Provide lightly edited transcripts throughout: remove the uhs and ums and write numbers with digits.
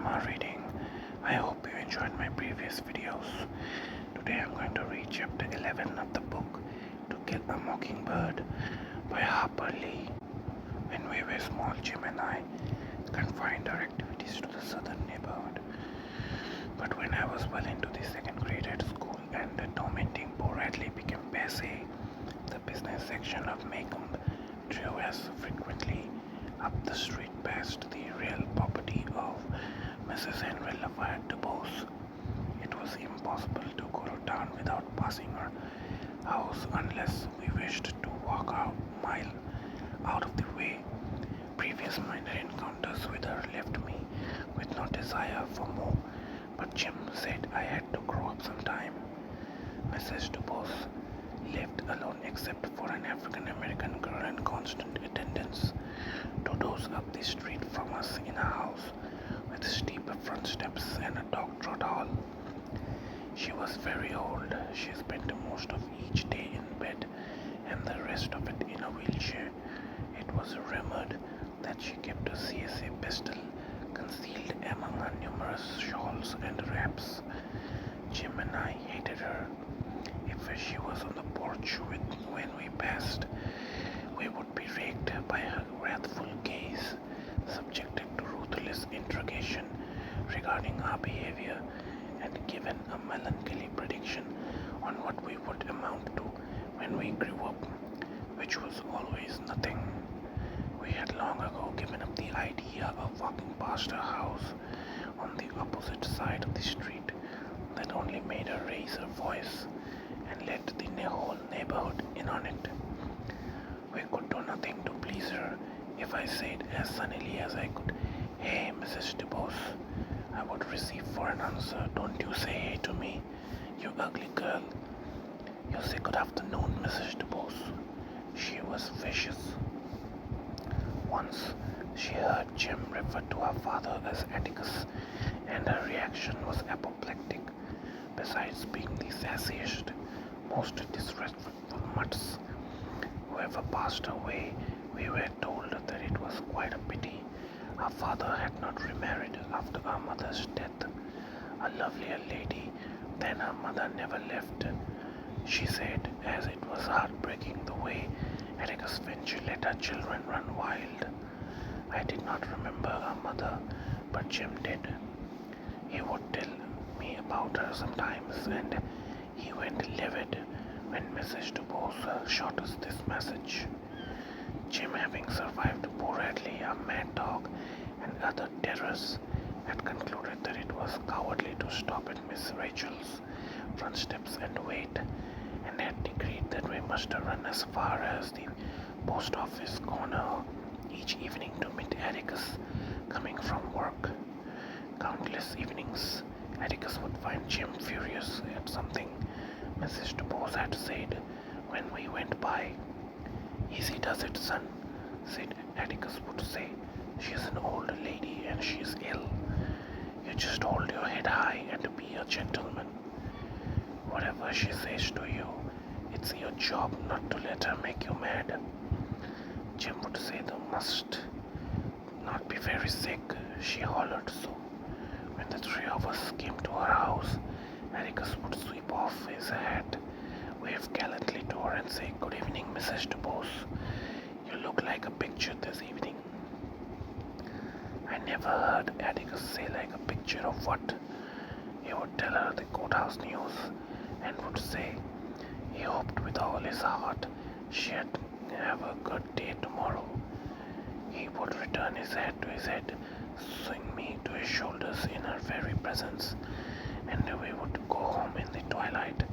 drama reading. I hope you enjoyed my previous videos. Today I'm going to read chapter 11 of the book To Kill a Mockingbird by Harper Lee. When we were small, Jim and I confined our activities to the southern neighborhood. But when I was well into the second grade at school and the tormenting poor Radley became passé, the business section of Macomb drew us frequently up the street past the real property of Mrs. Henry Lafayette DuBose. It was impossible to go to town without passing her house unless we wished to walk a mile out of the way. Previous minor encounters with her left me with no desire for more, but Jim said I had to grow up sometime. Mrs. DuBose lived alone except for an African American girl in constant attendance 2 doors up the street from us in a house with steep front steps and a dog trot hall. She was very old. She spent most of each day in bed and the rest of it in a wheelchair. It was rumored that she kept a CSA pistol concealed among her numerous shawls and wraps. Jim and I hated her. If she was on the porch when we passed, we would be raked by her wrathful gaze, subjected to ruthless interrogation regarding our behavior, and given a melancholy prediction on what we would amount to when we grew up, which was always nothing. We had long ago given up the idea of walking past her house on the opposite side of the street. That only made her raise her voice and let the whole neighborhood in on it. We could do nothing to please her. If I said as sunnily as I could, "Hey, Mrs. DuBose," I would receive for an answer, "Don't you say hey to me, you ugly girl." You say good afternoon, Mrs. DuBose. She was vicious. Once she heard Jim refer to her father as Atticus, and her reaction was apoplectic. Besides being the sassiest, most disrespectful mutts who ever passed her way, we were told that it was quite a pity our father had not remarried after our mother's death. A lovelier lady than her mother never left, she said, as it was heartbreaking the way Atticus Finch let her children run wild. I did not remember our mother, but Jim did. He would tell me about her sometimes, and he went livid when Mrs. DuBose shot us this message. Jim, having survived poor Radley, a mad dog, and other terrors, had concluded that it was cowardly to stop at Miss Rachel's front steps and wait, and had decreed that we must run as far as the post office corner each evening to meet Atticus coming from work. Countless evenings, Atticus would find Jim furious at something Mrs. DuBose had said when we went by. "Easy does it, son," said Atticus would say. "She's an old lady and she's ill. You just hold your head high and be a gentleman. Whatever she says to you, it's your job not to let her make you mad." Jim would say they must not be very sick. She hollered so. When the 3 of us came to her house, Atticus would sweep off his hat, wave gallantly to her and say, "Good evening, Mrs. DuBose. You look like a picture this evening." I never heard Atticus say like a picture of what. He would tell her the courthouse news and would say he hoped with all his heart she'd have a good day tomorrow. He would return his hat to his head, swing me to his shoulders in her very presence, and we would go home in the twilight.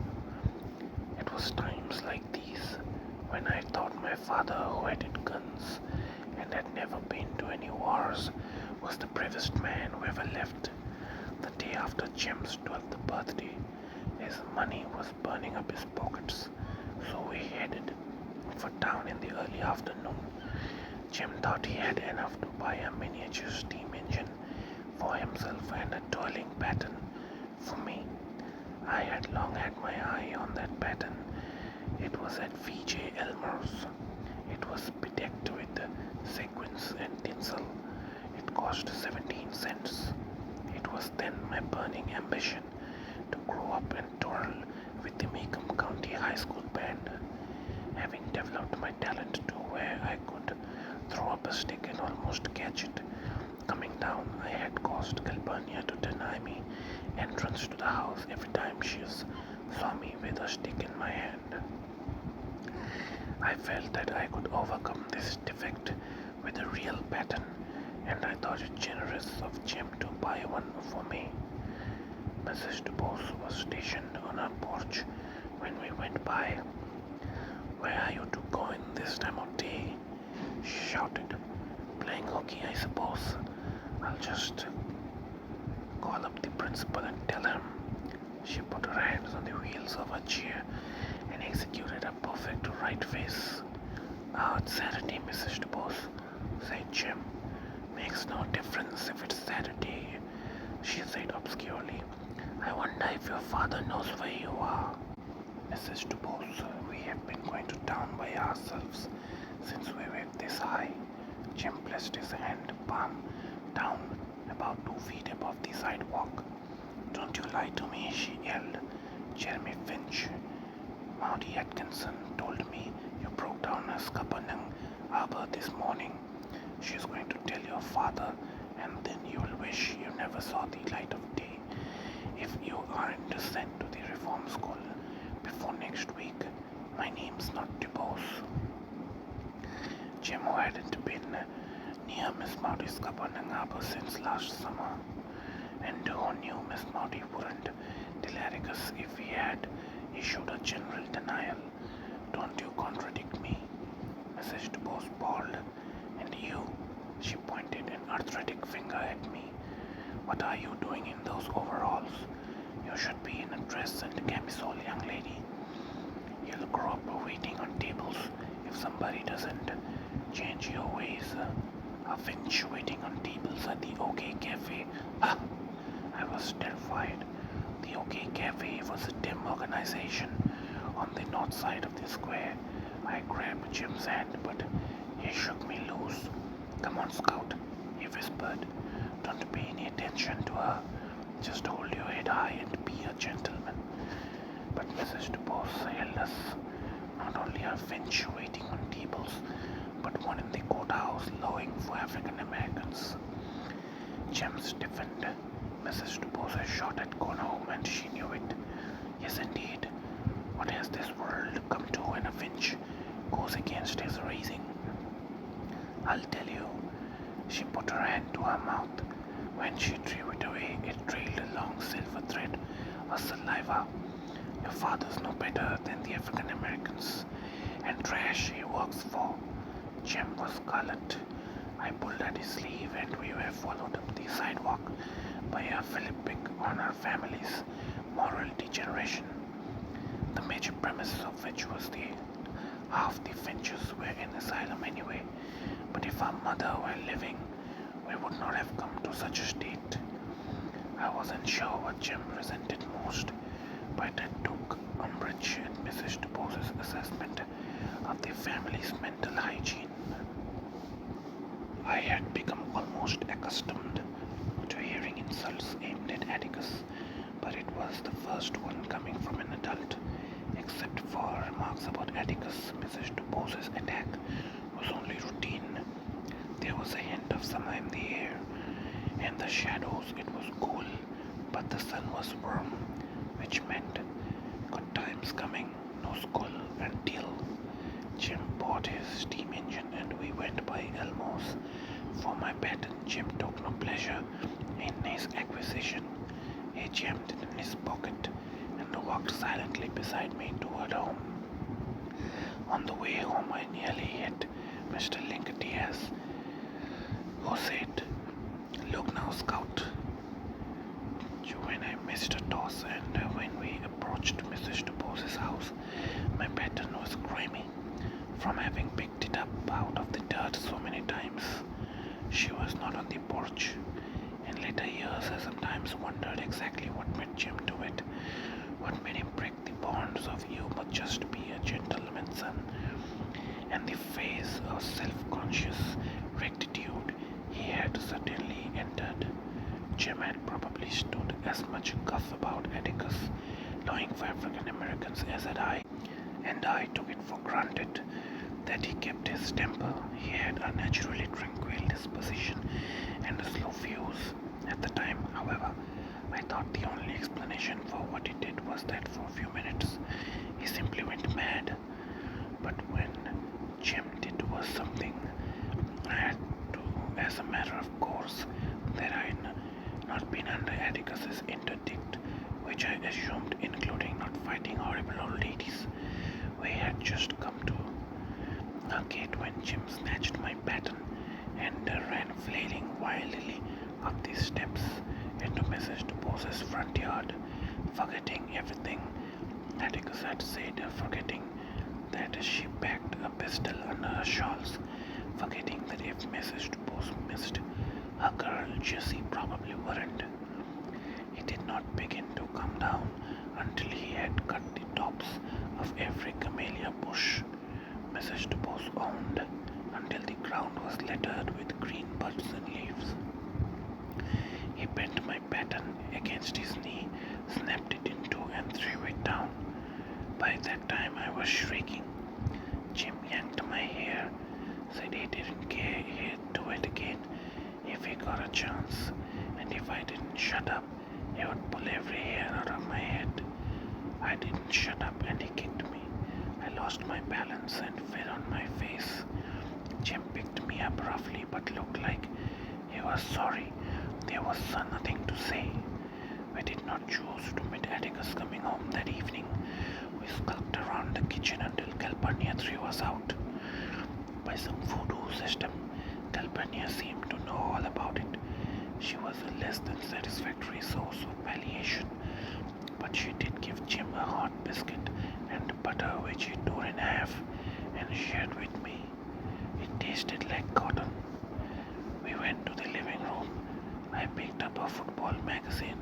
It was times like these when I thought my father, who hated guns and had never been to any wars, was the bravest man who ever lived. The day after Jim's 12th birthday, his money was burning up his pockets, so we headed for town in the early afternoon. Jim thought he had enough to buy a miniature steam engine for himself and a twirling pattern for me. I had long had my eye on that pattern. It was at V.J. Elmer's. It was bedecked with sequins and tinsel. It cost 17 cents. It was then my burning ambition to grow up and twirl with the Macomb County High School band. Having developed my talent to where I could throw up a stick and almost catch it coming down, I had caused Calpurnia to deny me entrance to the house every time she saw me with a stick in my hand. I felt that I could overcome this defect with a real pattern, and I thought it generous of Jim to buy one for me. Mrs. DuBose was stationed on our porch when we went by. "Where are you two going this time of day?" she shouted. "Playing hooky, I suppose. I'll just call up the principal and tell him." She put her hands on the wheels of her chair and executed a perfect right face. "Oh, it's Saturday, Mrs. DuBose," said Jim. "Makes no difference if it's Saturday," she said obscurely. "I wonder if your father knows where you are." "Mrs. DuBose, we have been going to town by ourselves since we were this high." Jim placed his hand palm down about 2 feet above the sidewalk. "Don't you lie to me," she yelled. "Jeremy Finch, Maudie Atkinson, told me you broke down a Scuppernong Harbor this morning. She's going to tell your father, and then you'll wish you never saw the light of day. If you aren't sent to the reform school before next week, my name's not DuBose." Jim, who hadn't been near Miss Maudie's Scuppernong Harbor since last summer, and who knew Miss Maudie wouldn't Telericus if he had issued a general denial. "Don't you contradict me," Mrs. DuBose bawled. "And you," she pointed an arthritic finger at me. "What are you doing in those overalls? You should be in a dress and camisole, young lady. You'll grow up waiting on tables if somebody doesn't change your ways. A Finch waiting on tables at the OK Cafe. Ah!" I was terrified. The OK Cafe was a dim organization on the north side of the square. I grabbed Jim's hand, but he shook me loose. "Come on, Scout," he whispered. "Don't pay any attention to her. Just hold your head high and be a gentleman." But Mrs. DuBose held us. Not only a Finch waiting on tables, but one in the courthouse lowing for African Americans. Jim stiffened. Mrs. DuBose shot had gone home, and she knew it. Yes, indeed. What has this world come to when a Finch goes against his raising? "I'll tell you." She put her hand to her mouth. When she drew it away, it trailed a long silver thread of saliva. "Your father's no better than the African Americans and trash he works for." Jim was scarlet. I pulled at his sleeve, and we were followed up the sidewalk by a philippic on our family's moral degeneration, the major premise of which was that half the Finches were in asylum anyway, but if our mother were living, we would not have come to such a state. I wasn't sure what Jim resented most, but I took umbrage at Mrs. DuBose's assessment of the family's mental hygiene. I had become almost accustomed to hearing insults aimed at Atticus, but it was the first one coming from an adult. Except for remarks about Atticus, Mrs. DuBose's attack was only routine. There was a hint of summer in the air. In the shadows it was cool, but the sun was warm, which meant good times coming, no school until Jim bought his steam engine and we went by Elmo's. For my pet, Jim took no pleasure in his acquisition. He jammed it in his pocket and walked silently beside me toward home. On the way home, I nearly hit Mr. Linkatias, who said, "Look now, Scout." When I missed a toss, and when we approached Mrs. DuBose's house, my pattern was grimy from having picked it up out of the dirt so many times. She was not on the porch. In later years, I sometimes wondered exactly what made Jim do it, what made him break the bonds of "you must just be a gentleman's son," and the phase of self-conscious rectitude he had certainly entered. Jim had probably stood as much guff about Atticus lying for African Americans as had I, and I took it for granted that he kept his temper. He had a naturally tranquil disposition and a slow fuse. At the time, however, I thought the only explanation for what he did was that for a few minutes he simply went mad. But when Jim did was something I had to, as a matter of course, that I had not been under Atticus's interdict, which I assumed including not fighting horrible old ladies. We had just come to a gate when Jim snatched my baton and ran flailing wildly up the steps into Mrs. DuBose's front yard, forgetting everything Atticus had said, forgetting that she packed a pistol under her shawls, forgetting that if Mrs. DuBose missed, her girl Jessie probably wouldn't. He did not begin to come down until he had cut the tops of every camellia bush Mrs. DuBose owned, until the ground was littered with green buds and leaves. He bent my baton against his knee, snapped it in two, and threw it down. By that time I was shrieking. Jim yanked my hair, said he didn't care, he'd do it again if he got a chance, and if I didn't shut up, he would pull every hair out of my head. I didn't shut up and he kicked me. I lost my balance and fell on my face. Jim picked me up roughly but looked like he was sorry. There was nothing to say. We did not choose to meet Atticus coming home that evening. We skulked around the kitchen until Calpurnia threw us out. By some voodoo system, Calpurnia seemed to know all about it. She was a less than satisfactory source of palliation, but she did give Jim a hot biscuit and butter which he tore in half and shared with me. It tasted like cotton. We went to the living room. I picked up a football magazine,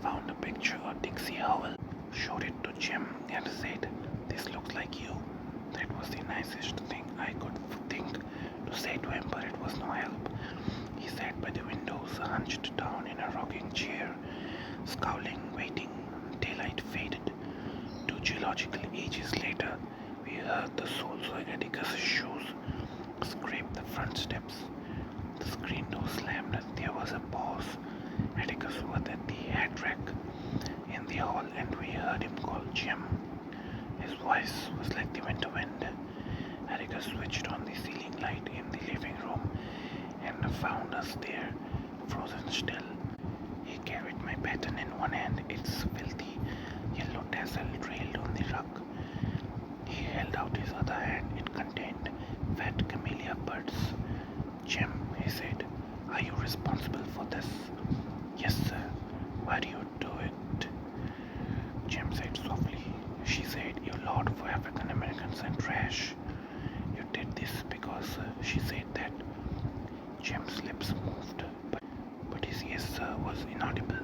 found a picture of Dixie Howell, showed it to Jim and said, "This looks like you." That was the nicest thing I could think to say to him, but it was no help. He sat by the windows, hunched down in a rocking chair, scowling, waiting. Daylight faded. 2 geological ages later, we heard the soles of Atticus' shoes scrape the front steps. The screen door slammed. There was a pause. Atticus was at the hat rack in the hall, and we heard him call Jim. His voice was like the winter wind. Atticus switched on the ceiling light in the living room and found us there, frozen still. He carried my baton in one hand, its filthy yellow tassel trailed on the rug. He held out his other hand. It contained fat camellia buds. "Jim," he said, "are you responsible for this?" "Yes, sir." "Why do you do it?" Jim said softly. "She said you lord for African Americans and trash. You did this because she said that." Jim's lips moved, but his "yes, sir" was inaudible.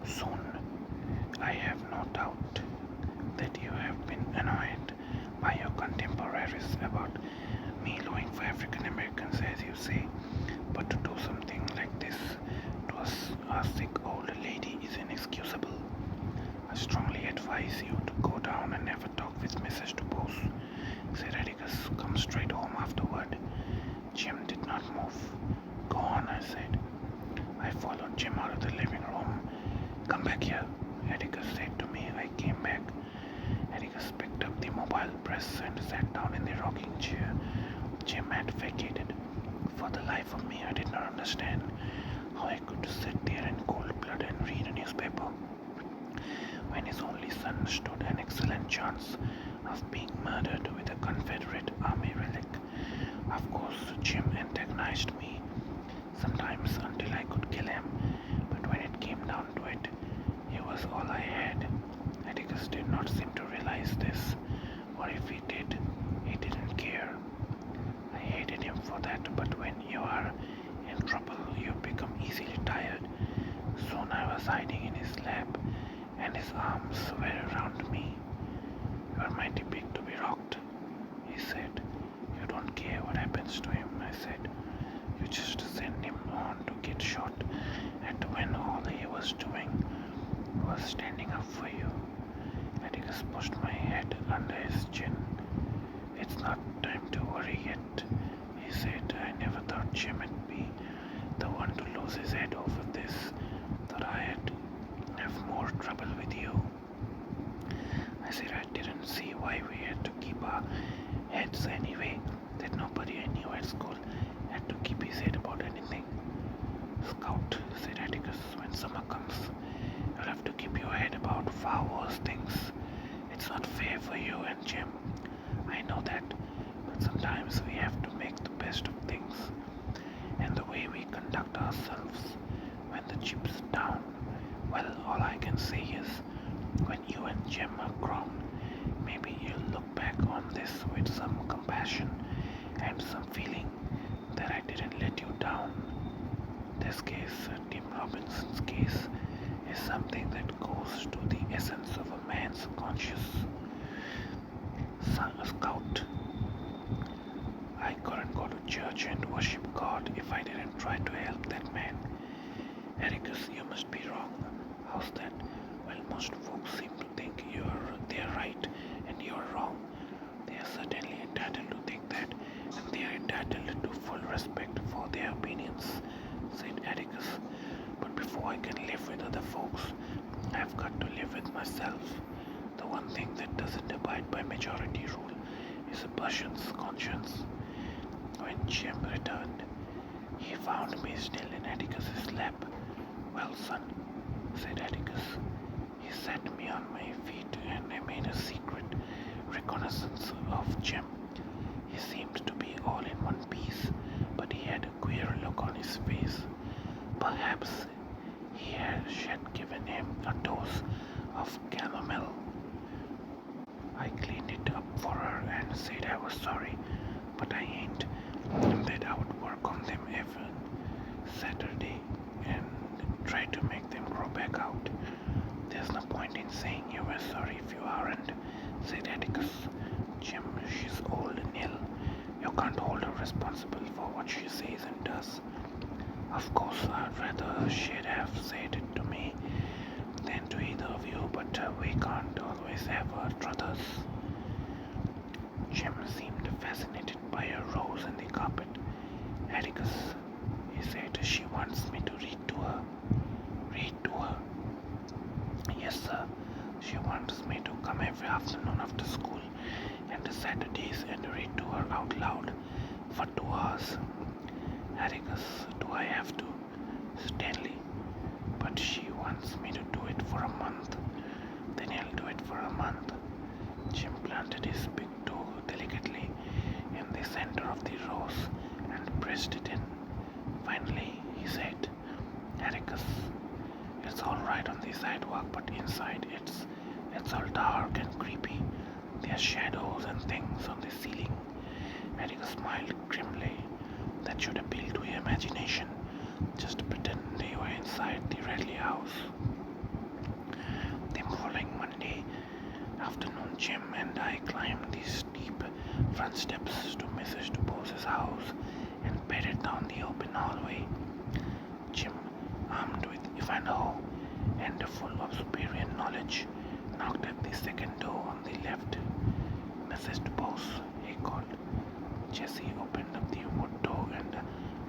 "Soon, I have no doubt that you have been annoyed by your contemporaries about me lowing for African Americans, as you say, but to do something like this to a sick old lady is inexcusable. I strongly advise you to go down and have a talk with Mrs. DuBose," said Atticus. "Come straight home afterward." Jim did not move. "Go on," I said. I followed Jim out of the living room. "Come back here," Atticus said to me. I came back. Atticus picked up the mobile press and sat down in the rocking chair Jim had vacated. For the life of me, I did not understand how he could sit there in cold blood and read a newspaper when his only son stood an excellent chance of being murdered with a Confederate Army relic. Of course, Jim antagonized me sometimes until I could kill him, but when it came down to it, he was all I had. Atticus did not seem to realize this, or if he did, he didn't care. I hated him for that, but when you are in trouble, you become easily tired. Soon I was hiding in his lap, and his arms were around me. "You are mighty big to be rocked," he said. "You don't care what happens to him," I said. "You just send him on to get shot at when was doing was standing up for you. Atticus pushed my head under his chin. It's not time to worry yet, he said. I never thought Jim would be the one to lose his head over this. Thought I'd have more trouble with you. I said I didn't see why we had to keep our heads anyway, that nobody I knew at school had to keep his head about anything. Scout, said Atticus, when summer comes, you'll have to keep your head about far worse things. It's not fair for you and Jim. I know that, but sometimes we have to make the best of things. And the way we conduct ourselves when the chip's down, well, all I can say is, when you and Jim are grown, maybe you'll look back on this with some compassion and some feeling that I didn't let you down. This case, Tim Robinson's case, is something that goes to the essence of a man's conscience. Scout, I couldn't go to church and worship God if I didn't try to help that man. Atticus, you must be wrong. How's that? Well, most folks seem to think they're right and you're wrong. They are certainly entitled to think that, and they are entitled to full respect for their opinions, said Atticus. But before I can live with other folks, I've got to live with myself. The one thing that doesn't abide by majority rule is a person's conscience. When Jim returned, he found me still in Atticus's lap. Well, son, said Atticus. He set me on my feet and I made a secret reconnaissance of Jim. He seemed to be all in one piece, but he had a queer look on his face. Perhaps she had given him a dose of chamomile. I cleaned it up for her and said I was sorry, but I ain't, and that I would work on them every Saturday and try to make them grow back out. There's no point in saying you were sorry if you aren't, said Atticus. Jim, she's old and ill. You can't hold her responsible for what she says and does. Of course, I'd rather she'd have said it to me than to either of you, but we can't always have our druthers. Jim seemed fascinated by a rose in the carpet. Atticus, he said, she wants me to read to her. Read to her? Yes, sir. She wants me to come every afternoon after school and Saturdays and read to her out loud for 2 hours. Atticus, do I have to? Stanley, but she wants me to do it for a month. Then he'll do it for a month. Jim planted his big toe delicately in the center of the rose and pressed it in. Finally, he said, Atticus, it's all right on the sidewalk, but inside it's all dark and creepy. There are shadows and things on the ceiling. Atticus smiled grimly. That should appeal to your imagination. Just pretend you were inside the Radley house. The following Monday afternoon, Jim and I climbed the steep front steps to Mrs. DuBose's house and padded down the open hallway. Jim, armed with Ivanhoe and full of superior knowledge, knocked at the second door on the left. Mrs. DuBose, he called. Jessie opened up the wood door and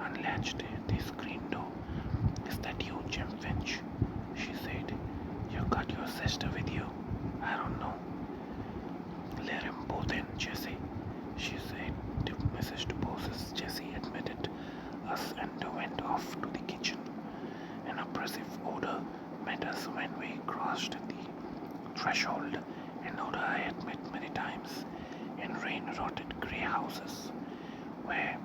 unlatched the screen door. Is that you, Jim Finch? She said. You got your sister with you? I don't know. Let him both in, Jessie, she said to Mrs. DuBose. Jessie admitted us and went off to the kitchen. An oppressive odor met us when we crossed the threshold, an odor I had met many times in rain-rotted grey houses, where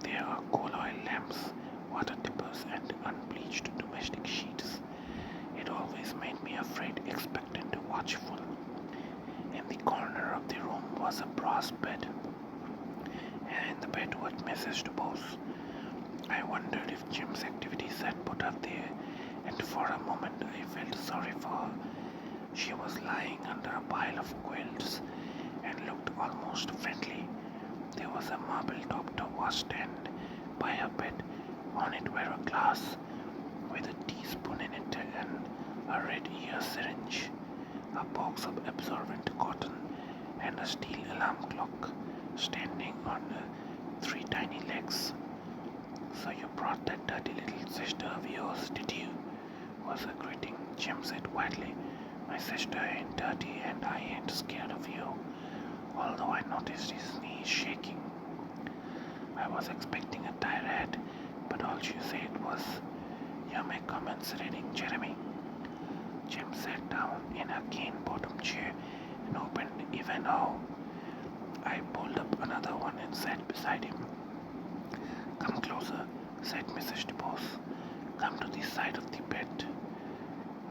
there are coal oil lamps, water dippers, and unbleached domestic sheets. It always made me afraid, expectant, watchful. In the corner of the room was a brass bed, and in the bed was Mrs. DuBose. I wondered if Jim's activities had put her there, and for a moment I felt sorry for her. She was lying under a pile of quilts and looked almost friendly. There was a marble-topped washstand by her bed. On it were a glass, with a teaspoon in it and a red ear syringe, a box of absorbent cotton, and a steel alarm clock standing on three tiny legs. "So you brought that dirty little sister of yours, did you?" was a greeting. Jim said quietly. "My sister ain't dirty and I ain't scared of you," although I noticed his knees shaking. I was expecting a tirade, but all she said was, "You're my compensating Jeremy." Jim sat down in a cane-bottom chair and opened Ivanhoe. I pulled up another one and sat beside him. "Come closer," said Mrs. DeBose. "Come to the side of the bed."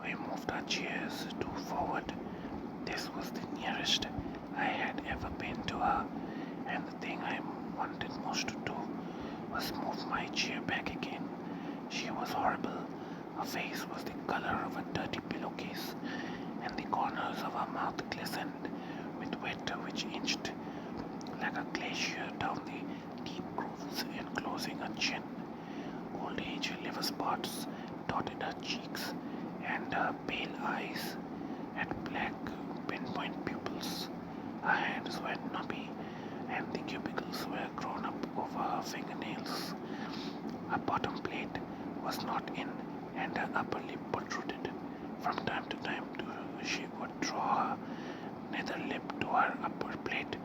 We moved our chairs two forward. This was the nearest I had ever been to her, and the thing I wanted most to do was move my chair back again. She was horrible. Her face was the color of a dirty pillowcase, and the corners of her mouth glistened with wet which inched like a glacier down the deep grooves enclosing her chin. Old age liver spots dotted her cheeks, and her pale eyes had black pinpoint pupils. Her hands were knobby, and the cubicles were grown up over her fingernails. Her bottom plate was not in, and her upper lip protruded. From time to time she would draw her nether lip to her upper plate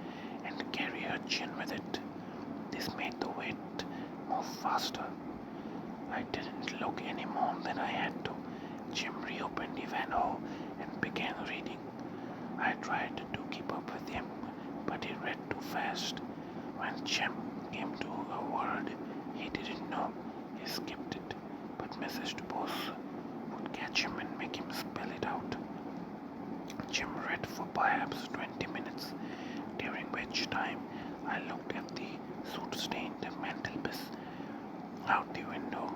and carry her chin with it. This made the weight move faster. I didn't look any more than I had to. Jim reopened Ivanhoe and began reading. I tried to keep up with him, but he read too fast. When Jim came to a word he didn't know, he skipped it, but Mrs. DuBose would catch him and make him spell it out. Jim read for perhaps 20 minutes, during which time I looked at the soot-stained mantelpiece out the window,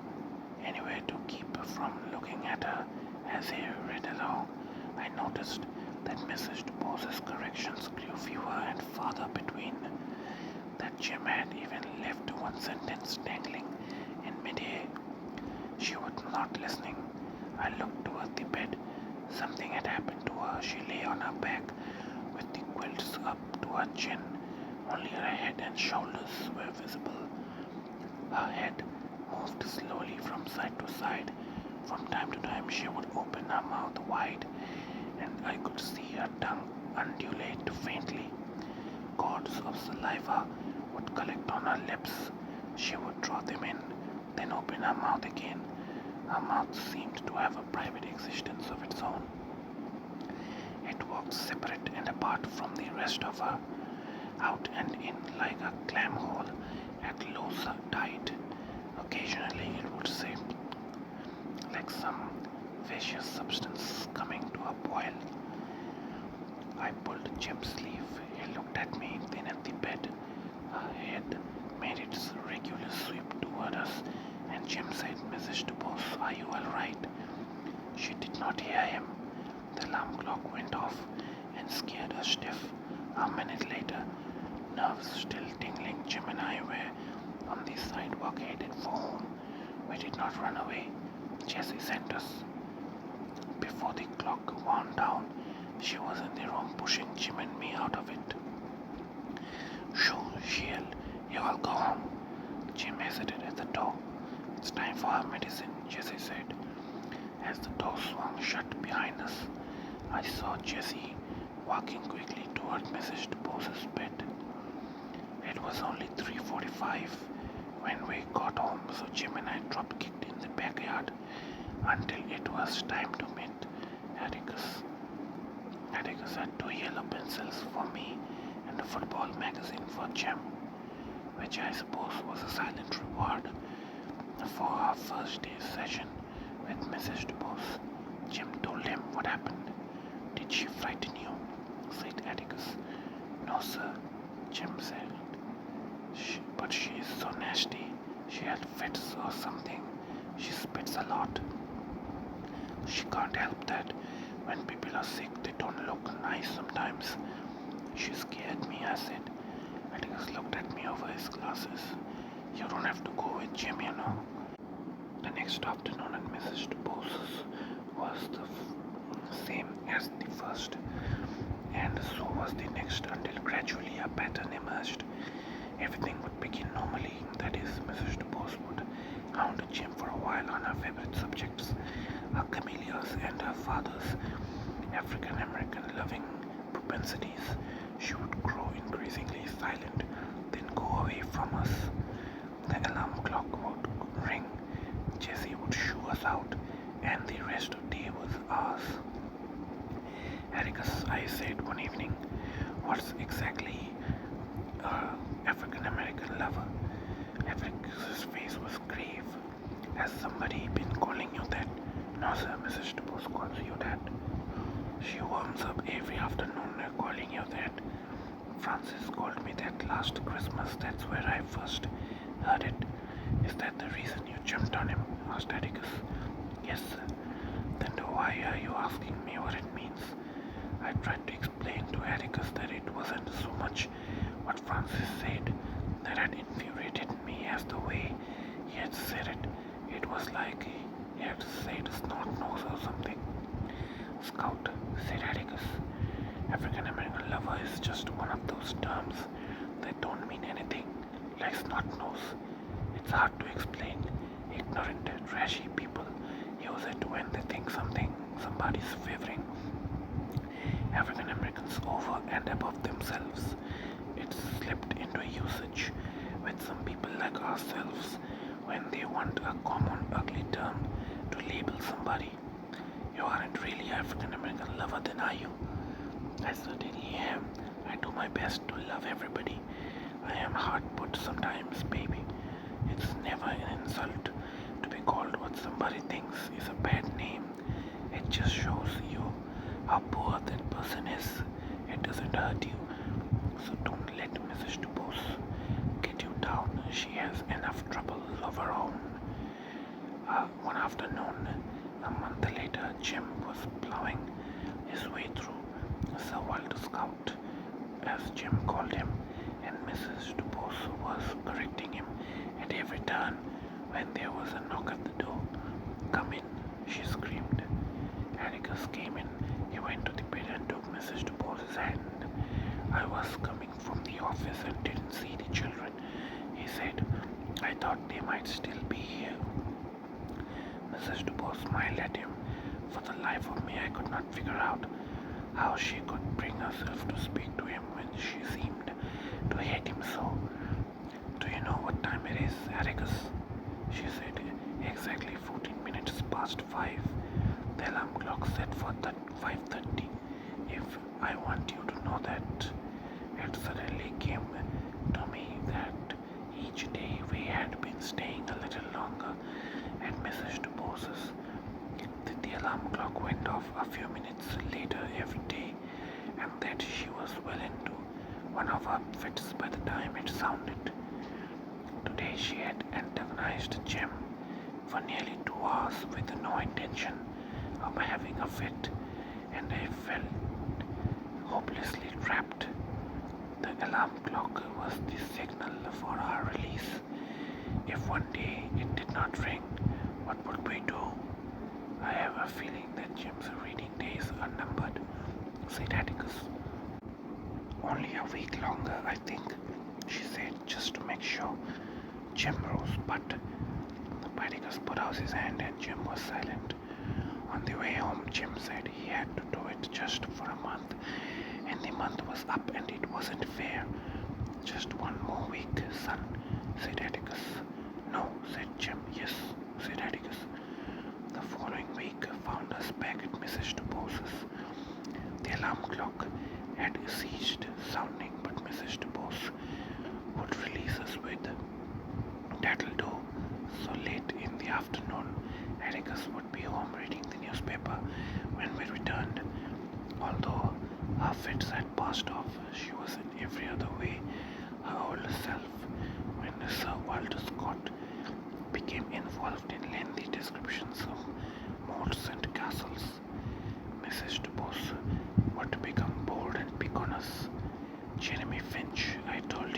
anywhere to keep from looking at her as he read along. I noticed that Mrs. DuBose's corrections grew fewer and farther between, that Jim had even left one sentence dangling in mid-air. She was not listening. I looked toward the bed. Something had happened to her. She lay on her back with the quilts up to her chin. Only her head and shoulders were visible. Her head moved slowly from side to side. From time to time she would open her mouth wide, and I could see her tongue undulate faintly. Cords of saliva would collect on her lips. She would draw them in, then open her mouth again. Her mouth seemed to have a private existence of its own. It walked separate and apart from the rest of her, out and in like a clam hole at low tide. Occasionally it would say, like some viscous substance coming to a boil. I pulled Jim's sleeve. He looked at me, then at the bed. Her head made its regular sweep toward us, and Jim said, "Mrs. DuBose, are you all right?" She did not hear him. The alarm clock went off and scared her stiff. A minute later, nerves still tingling, Jim and I were on the sidewalk headed for home. We did not run away. Jessie sent us. Before the clock wound down, she was in the room pushing Jim and me out of it. "Shoo," she yelled. "You all go home." Jim hesitated at the door. "It's time for her medicine," Jessie said. As the door swung shut behind us, I saw Jessie walking quickly toward Mrs. DuBose's bed. It was only 3:45 when we got home, so Jim and I drop-kicked in the backyard until it was time to meet Atticus. Atticus had 2 yellow pencils for me and a football magazine for Jim, which I suppose was a silent reward for our first day's session with Mrs. DuBose. Jim told him what happened. "Did she frighten you?" said Atticus. "No, sir," Jim said. But she is so nasty. She had fits or something. She spits a lot. She can't help that. When people are sick, they don't look nice sometimes." "She scared me," I said. Atticus looked at me over his glasses. "You don't have to go with Jim, you know." "Then next afternoon at Mrs. DuBose's was the same as the first, and so was the next until gradually a pattern emerged. Everything would begin normally, that is, Mrs. DuBose would hound Jim for a while on her favorite subjects, her camellias and her father's African American loving propensities. She would grow increasingly silent, then go away from us. The alarm clock would ring, Jessie would shoo us out, and the rest of the day was ours. Atticus, I said one evening, what's exactly African American lover? Atticus's face was grave. Has somebody been calling you that? No, sir, Mrs. DuBose calls you that. She warms up every afternoon calling you that. Francis called me that last Christmas. That's where I first heard it. Is that the reason you jumped on him? Asked Atticus. Yes, sir. Then why are you asking me what it means? I tried to explain to Atticus that it wasn't so much what Francis said that had infuriated me as the way he had said it. It was like he had said snot nose or something. Scout, said Atticus. African American lover is just one of those terms that don't mean anything, like snot nose. It's hard to explain. Ignorant, trashy people use it when they think somebody's favoring African Americans over and above themselves. It's slipped into usage with some people like ourselves when they want a common ugly term to label somebody. You aren't really African American lover then, are you? I certainly am. I do my best to love everybody. I am hard put sometimes, baby. It's never an insult to be called what somebody thinks is a bad name. It just shows you how poor that person is. It doesn't hurt you. So don't let Mrs. DuBose get you down. She has enough trouble of her own. One afternoon, a month later, Jim was plowing his way through Sir Walter Scout, as Jim called him, and Mrs. DuBose was correcting him at every turn when there was a knock at the door. Come in, she screamed. Atticus came in. He went to the bed and took Mrs. DuBose's hand. I was coming from the office and didn't see the children, he said. I thought they might still be here. Mrs. DuBose smiled at him. For the life of me, I could not figure out how she could bring herself to speak to him when she seemed to hate him so. Do you know what time it is, Atticus? She said. Exactly 14 minutes past 5. The alarm clock set for 5:30. If I want you to know that, it suddenly came to me that each day we had been staying a little longer at Mrs. DuBose's. The alarm clock went off a few minutes later every day, and that she was well into one of her fits by the time it sounded. Today she had antagonized Jim for nearly 2 hours with no intention of having a fit, and I felt hopelessly trapped. The alarm clock was the signal for our release. If one day it did not ring, what would we do? I have a feeling that Jim's reading days are numbered, said Atticus. Only a week longer, I think, she said, just to make sure. Jim rose, but Atticus put out his hand and Jim was silent. On the way home, Jim said he had to do it just for a month, and the month was up and it wasn't fair. Just one more week, son, said Atticus. No, said Jim. Yes, said Atticus. The following week found us back at Mrs. DuBose's. The alarm clock had ceased sounding, but Mrs. DuBose would release us with, "That'll do." So late in the afternoon, Atticus would be home reading the newspaper when we returned. Although her fits had passed off, she was in every other way her old self when Sir Walter Scott became involved in lengthy descriptions of moats and castles. Mrs. DuBose would become bold and pick on us. Jeremy Finch, I told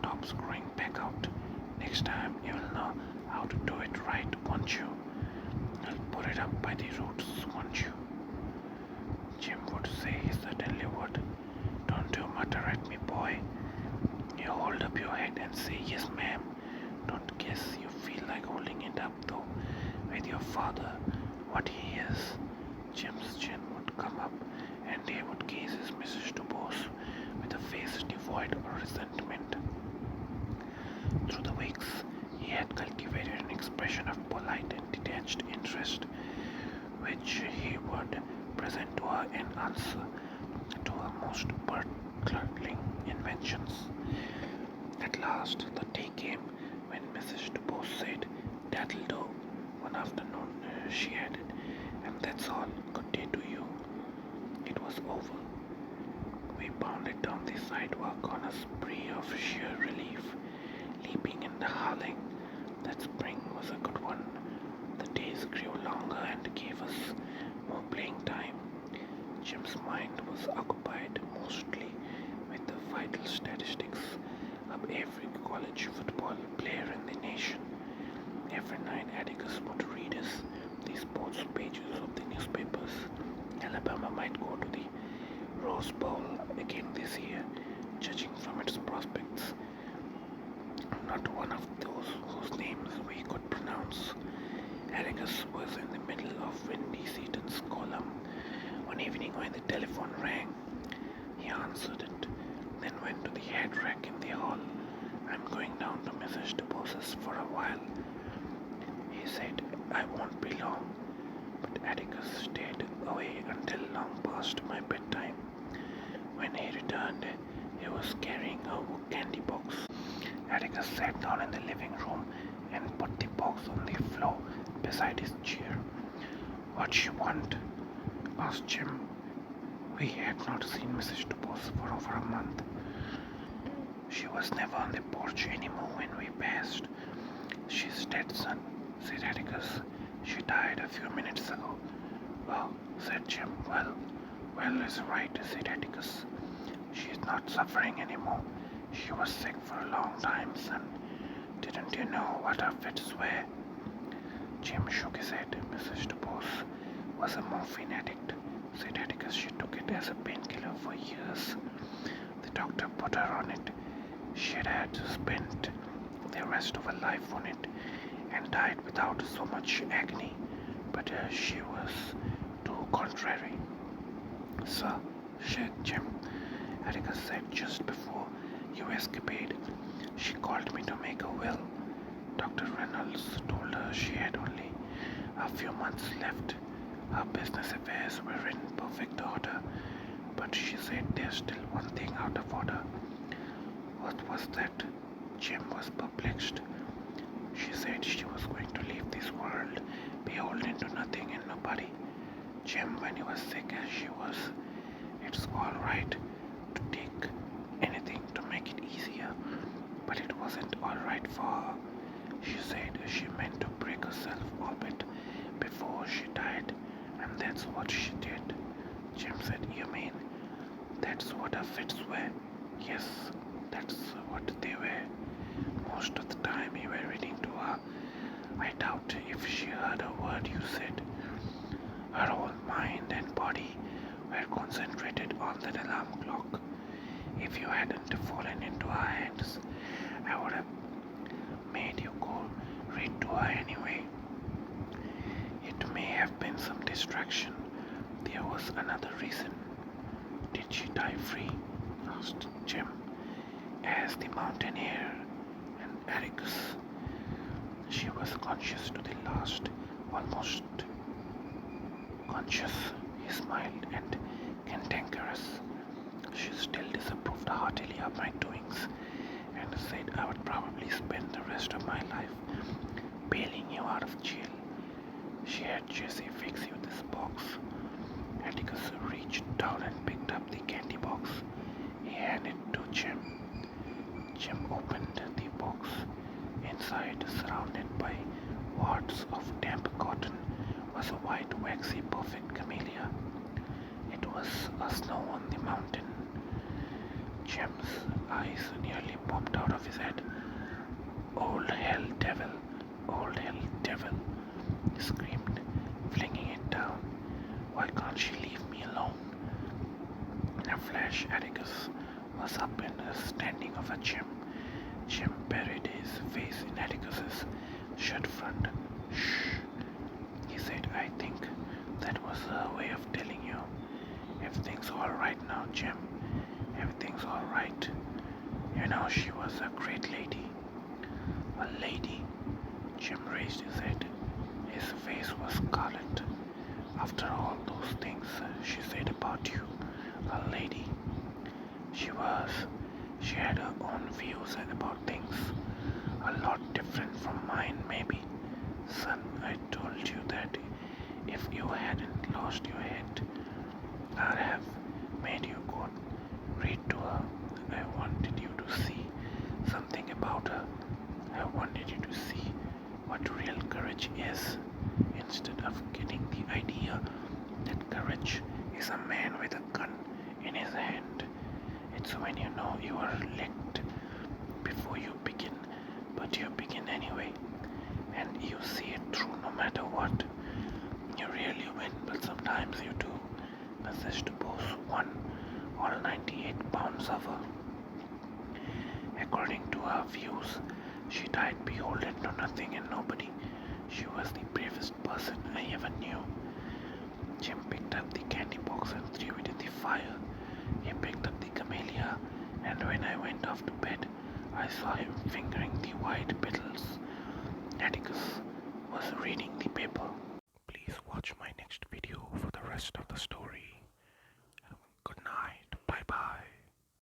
the tops growing back out. Next time you will know how to do it right, won't you? You'll put it up by the roots, won't you? Jim would say he certainly would. Don't you mutter at me, boy. You hold up your head and say, yes, ma'am. Don't guess you feel like holding it up, though, with your father, what he is. Jim's chin would come up, and he would gaze his Mrs. Dubose with a face devoid of resentment. Through the weeks, he had cultivated an expression of polite and detached interest, which he would present to her in answer to her most burt-curdling inventions. At last, the day came when Mrs. Dubose said, "That'll do." One afternoon, she added, "And that's all. Good day to you." It was over. We bounded down the sidewalk on a spree of sheer relief, leaping and howling. That spring was a good one. The days grew longer and gave us more playing time. Jim's mind was occupied mostly with the vital statistics of every college football player in the nation. Every night Atticus would read us the sports pages of the newspapers. Alabama might go to the Rose Bowl again this year, judging from its prospects. Not one of those whose names we could pronounce. Atticus was in the middle of Windy Seaton's column one evening when the telephone rang. He answered it, then went to the head rack in the hall. "I'm going down to Mrs. Dubose's for a while," he said. "I won't be long." But Atticus stayed away until long past my bedtime. When he returned, he was carrying a candy box. Atticus sat down in the living room and put the box on the floor beside his chair. "What she want?" asked Jim. We had not seen Mrs. Dubose for over a month. She was never on the porch anymore when we passed. "She's dead, son," said Atticus. "She died a few minutes ago." "Oh," said Jim. Well is right," said Atticus. "She's not suffering anymore. She was sick for a long time, son. Didn't you know what her fits were?" Jim shook his head. "Mrs. Dubose was a morphine addict," said Atticus. "She took it as a painkiller for years. The doctor put her on it. She had spent the rest of her life on it and died without so much agony, but she was too contrary." "Sir," said Jim, "Atticus said just before your escapade, she called me to make a will. Dr. Reynolds told her she had only a few months left. Her business affairs were in perfect order, but she said there's still one thing out of order." "What was that?" Jim was perplexed. "She said she was going to leave this world beholden to nothing and nobody. Jim, when he was sick as she was, it's all right to take anything to make it easier, but it wasn't all right for her. She said she meant to break herself orbit before she died, and that's what she did." Jim said, "You mean that's what her fits were?" "Yes, that's what they were. Most of the time you were reading to her. I doubt if she heard a word you said. Her whole mind and body were concentrated on that alarm clock. If you hadn't fallen into her hands, I would have made you go read to her anyway." "It may have been some distraction. There was another reason." "Did she die free?" asked Jim, as the mountaineer and Atticus. "She was conscious to the last, almost conscious," he smiled, "and cantankerous. She still disapproved heartily of my doings and said I would probably spend the rest of my life bailing you out of jail. She had Jesse fix you this box." Atticus reached down and picked up the candy box. He handed it to Jim. Jim opened the box. Inside, surrounded by wads of damp cotton, was a white, waxy, perfect camellia. It was a snow on the mountain. Jim's eyes nearly popped out of his head. Old hell devil, he screamed, flinging it down. Why can't she leave me alone? In a flash, Atticus was up and standing over Jim. Jim buried his face in Atticus's shirt front. Shh, he said. I think that was a way of telling you everything's alright now, Jim. Everything's alright. You know, she was a great lady. A lady? Jim raised his head. His face was scarlet. After all those things she said about you, a lady. She was. She had her own views about things. A lot different from mine, maybe. Son, I told you that if you hadn't lost your head, I'd have made you go read to her. I wanted you to see something about her. I wanted you to see what real courage is, instead of getting the idea that courage is a man with a gun in his hand. It's when you know you are licked before you begin, but you begin anyway, and you see it through no matter what. You really win, but sometimes you do possess to boast one all 98 pounds of her. According to her views, she died beholden to nothing and nobody. She was the bravest person I ever knew. Jim picked up the candy box and threw it in the fire. He picked up the camellia, and when I went off to bed, I saw him fingering the white petals. Atticus was reading the paper.